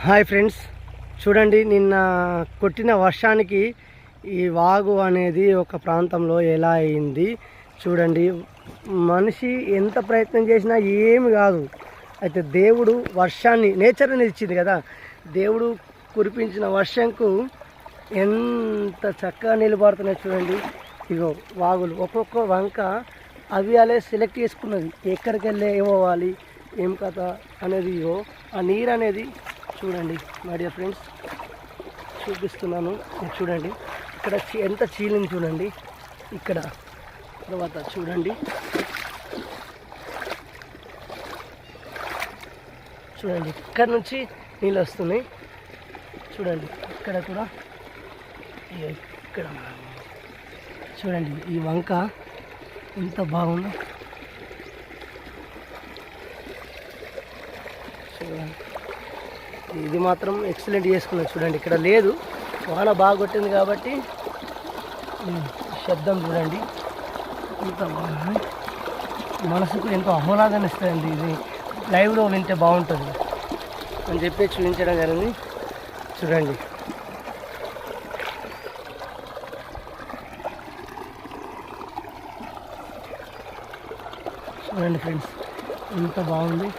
Hi friends, చూడండి నిన్న కొట్టిన వర్షానికి ఈ వాగు అనేది ఒక ప్రాంతంలో ఎలా అయింది చూడండి. మనిషి ఎంత ప్రయత్నం చేసినా ఏమి కాదు. అయితే దేవుడు వర్షాన్ని, నేచర్ అనేది ఇచ్చింది కదా, దేవుడు కురిపించిన వర్షంకు ఎంత చక్కగా నిలబడుతున్నాయి చూడండి. ఇగో వాగులు ఒక్కొక్క వంక అవి అలా సెలెక్ట్ చేసుకున్నది, ఎక్కడికి వెళ్ళి ఏమవ్వాలి ఏం కథ అనేది. ఇగో ఆ నీరు అనేది చూడండి మై డియర్ ఫ్రెండ్స్, చూపిస్తున్నాను చూడండి. ఇక్కడ ఎంత చీలింది చూడండి. ఇక్కడ తర్వాత చూడండి చూడండి, ఇక్కడ నుంచి నీళ్ళు వస్తున్నాయి చూడండి. ఇక్కడ కూడా ఇక్కడ చూడండి, ఈ వంక ఎంత బాగుందో చూడండి. ఇది మాత్రం ఎక్సలెంట్ చేసుకున్నాను చూడండి. ఇక్కడ లేదు, వాన బాగా కొట్టింది కాబట్టి శబ్దం చూడండి ఎంత బాగుంది. మనసుకు ఎంతో ఆహ్లాదాన్ని ఇస్తుందండి. ఇది లైవ్లో వింటే బాగుంటుంది అని చెప్పి చూపించడం జరిగింది చూడండి. చూడండి ఫ్రెండ్స్, ఎంత బాగుంది.